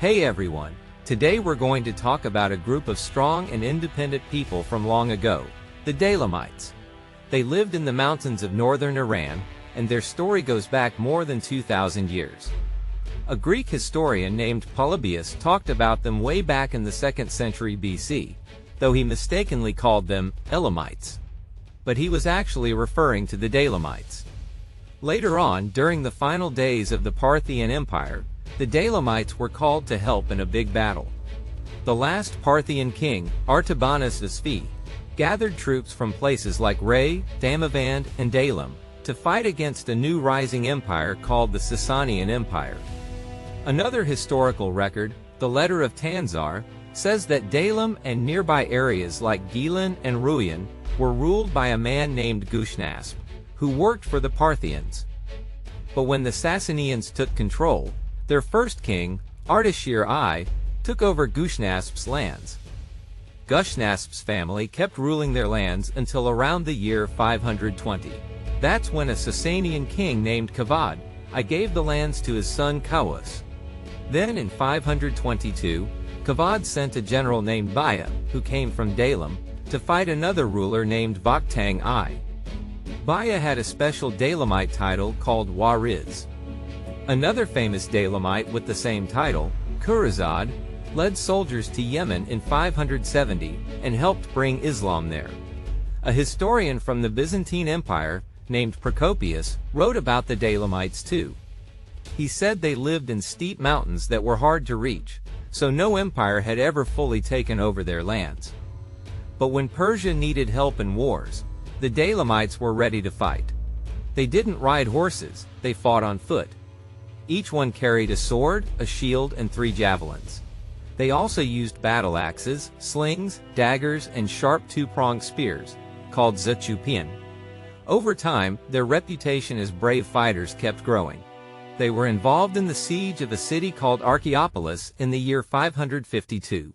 Hey everyone, today we're going to talk about a group of strong and independent people from long ago, the Daylamites. They lived in the mountains of northern Iran, and their story goes back more than 2,000 years. A Greek historian named Polybius talked about them way back in the 2nd century BC, though he mistakenly called them Elamites. But he was actually referring to the Daylamites. Later on, during the final days of the Parthian Empire, the Daylamites were called to help in a big battle. The last Parthian king, Artabanus V, gathered troops from places like Ray, Damavand, and Daylem to fight against a new rising empire called the Sasanian Empire. Another historical record, the Letter of Tanzar, says that Daylem and nearby areas like Gilan and Ruyan were ruled by a man named Gushnasp, who worked for the Parthians. But when the Sassanians took control, their first king, Ardashir I, took over Gushnasp's lands. Gushnasp's family kept ruling their lands until around the year 520. That's when a Sasanian king named Kavad I gave the lands to his son Prowess. Then in 522, Kavad sent a general named Baya, who came from Daylem, to fight another ruler named Vakhtang I. Baya had a special Daylamite title called Wariz. Another famous Daylamite with the same title, Kurazad, led soldiers to Yemen in 570 and helped bring Islam there. A historian from the Byzantine Empire, named Procopius, wrote about the Daylamites too. He said they lived in steep mountains that were hard to reach, so no empire had ever fully taken over their lands. But when Persia needed help in wars, the Daylamites were ready to fight. They didn't ride horses, they fought on foot. Each one carried a sword, a shield, and 3 javelins. They also used battle axes, slings, daggers, and sharp 2-pronged spears, called zechupin. Over time, their reputation as brave fighters kept growing. They were involved in the siege of a city called Archaeopolis in the year 552.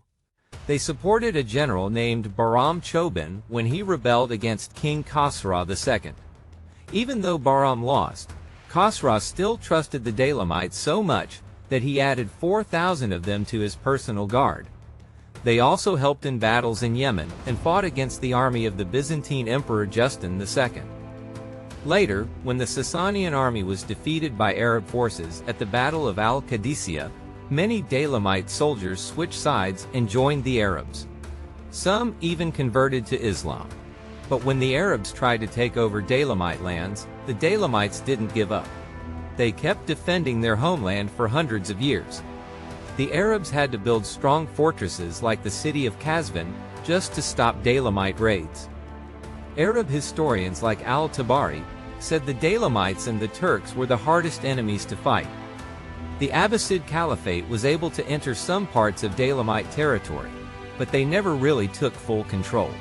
They supported a general named Bahram Chobin when he rebelled against King Khosrau II. Even though Bahram lost, Khosrau still trusted the Daylamites so much that he added 4,000 of them to his personal guard. They also helped in battles in Yemen and fought against the army of the Byzantine Emperor Justin II. Later, when the Sasanian army was defeated by Arab forces at the Battle of Al-Qadisiyah, many Daylamite soldiers switched sides and joined the Arabs. Some even converted to Islam. But when the Arabs tried to take over Daylamite lands, the Daylamites didn't give up. They kept defending their homeland for hundreds of years. The Arabs had to build strong fortresses like the city of Qazvin just to stop Daylamite raids. Arab historians like al-Tabari said the Daylamites and the Turks were the hardest enemies to fight. The Abbasid Caliphate was able to enter some parts of Daylamite territory, but they never really took full control.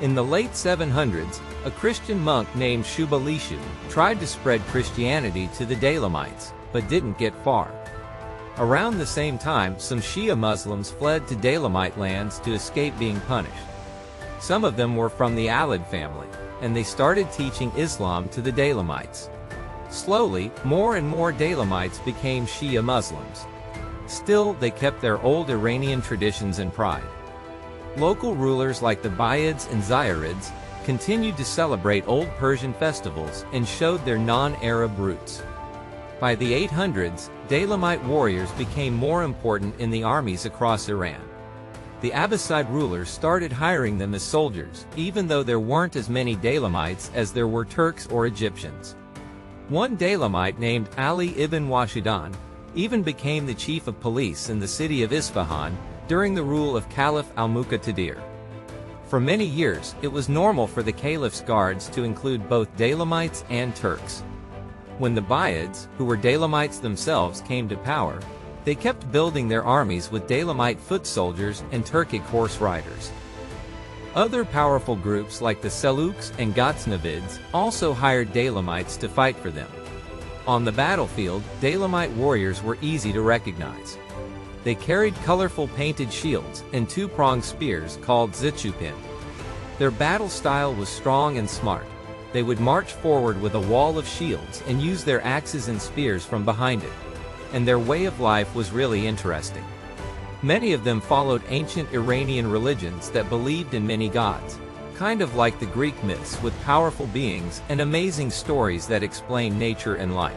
In the late 700s, a Christian monk named Shubalishu tried to spread Christianity to the Daylamites, but didn't get far. Around the same time, some Shia Muslims fled to Daylamite lands to escape being punished. Some of them were from the Alid family, and they started teaching Islam to the Daylamites. Slowly, more and more Daylamites became Shia Muslims. Still, they kept their old Iranian traditions and pride. Local rulers like the Buyids and Ziyarids continued to celebrate old Persian festivals and showed their non-Arab roots. By the 800s, Daylamite warriors became more important in the armies across Iran. The Abbasid rulers started hiring them as soldiers, even though there weren't as many Daylamites as there were Turks or Egyptians. One Daylamite named Ali ibn Washidan even became the chief of police in the city of Isfahan during the rule of Caliph al-Muqtadir. For many years, it was normal for the caliph's guards to include both Daylamites and Turks. When the Buyids, who were Daylamites themselves, came to power, they kept building their armies with Daylamite foot soldiers and Turkic horse riders. Other powerful groups like the Seljuks and Ghaznavids also hired Daylamites to fight for them. On the battlefield, Daylamite warriors were easy to recognize. They carried colorful painted shields and 2-pronged spears called zechupin. Their battle style was strong and smart. They would march forward with a wall of shields and use their axes and spears from behind it. and their way of life was really interesting. Many of them followed ancient Iranian religions that believed in many gods, kind of like the Greek myths with powerful beings and amazing stories that explain nature and life.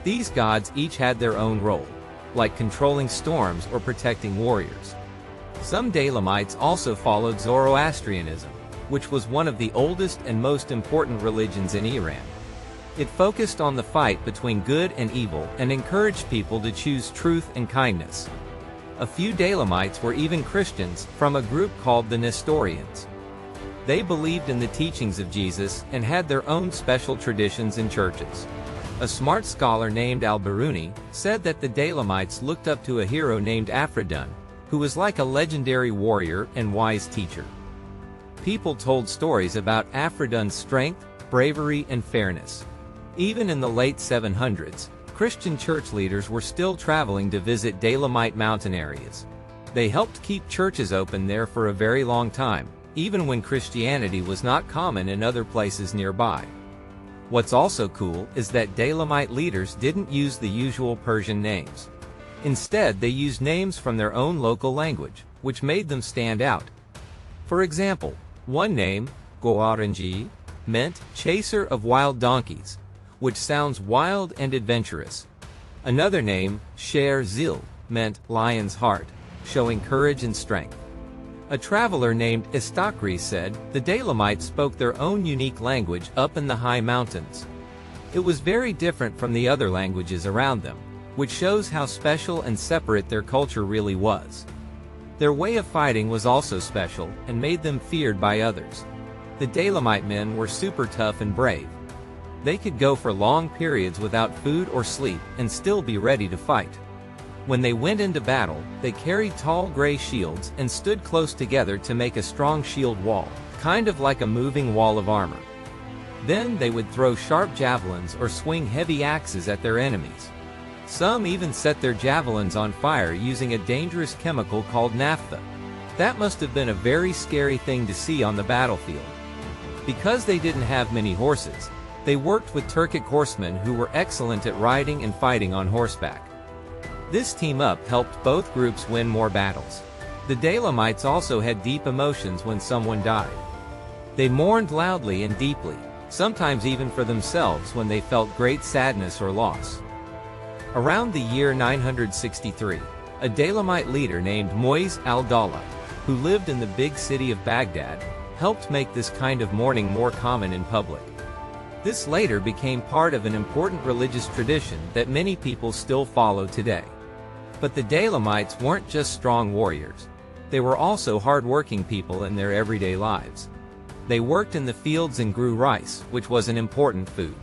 These gods each had their own role, like controlling storms or protecting warriors. Some Daylamites also followed Zoroastrianism, which was one of the oldest and most important religions in Iran. It focused on the fight between good and evil and encouraged people to choose truth and kindness. A few Daylamites were even Christians, from a group called the Nestorians. They believed in the teachings of Jesus and had their own special traditions and churches. A smart scholar named al-Biruni said that the Daylamites looked up to a hero named Afridun, who was like a legendary warrior and wise teacher. People told stories about Afridun's strength, bravery, and fairness. Even in the late 700s, Christian church leaders were still traveling to visit Daylamite mountain areas. They helped keep churches open there for a very long time, even when Christianity was not common in other places nearby. What's also cool is that Daylamite leaders didn't use the usual Persian names. Instead, they used names from their own local language, which made them stand out. For example, one name, Goaranji, meant chaser of wild donkeys, which sounds wild and adventurous. Another name, Sher Zil, meant lion's heart, showing courage and strength. A traveler named Istakri said the Daylamites spoke their own unique language up in the high mountains. It was very different from the other languages around them, which shows how special and separate their culture really was. Their way of fighting was also special and made them feared by others. The Daylamite men were super tough and brave. They could go for long periods without food or sleep and still be ready to fight. When they went into battle, they carried tall gray shields and stood close together to make a strong shield wall, kind of like a moving wall of armor. Then they would throw sharp javelins or swing heavy axes at their enemies. Some even set their javelins on fire using a dangerous chemical called naphtha. That must have been a very scary thing to see on the battlefield. Because they didn't have many horses, they worked with Turkic horsemen who were excellent at riding and fighting on horseback. This team-up helped both groups win more battles. The Daylamites also had deep emotions when someone died. They mourned loudly and deeply, sometimes even for themselves when they felt great sadness or loss. Around the year 963, a Daylamite leader named Moise al-Dawla, who lived in the big city of Baghdad, helped make this kind of mourning more common in public. This later became part of an important religious tradition that many people still follow today. But the Daylamites weren't just strong warriors. They were also hard-working people in their everyday lives. They worked in the fields and grew rice, which was an important food.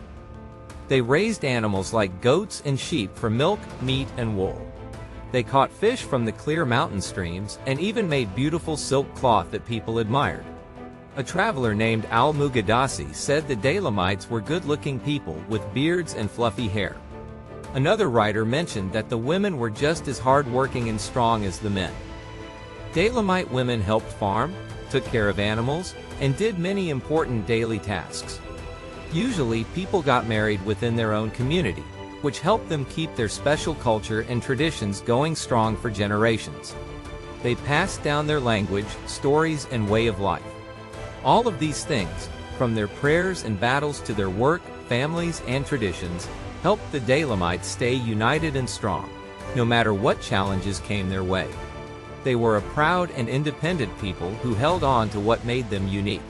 They raised animals like goats and sheep for milk, meat, and wool. They caught fish from the clear mountain streams and even made beautiful silk cloth that people admired. A traveler named al-Mughadasi said the Daylamites were good-looking people with beards and fluffy hair. Another writer mentioned that the women were just as hard-working and strong as the men. Daylamite women helped farm, took care of animals, and did many important daily tasks. Usually, people got married within their own community, which helped them keep their special culture and traditions going strong for generations. They passed down their language, stories, and way of life. All of these things, from their prayers and battles to their work, families, and traditions, helped the Daylamites stay united and strong, no matter what challenges came their way. They were a proud and independent people who held on to what made them unique.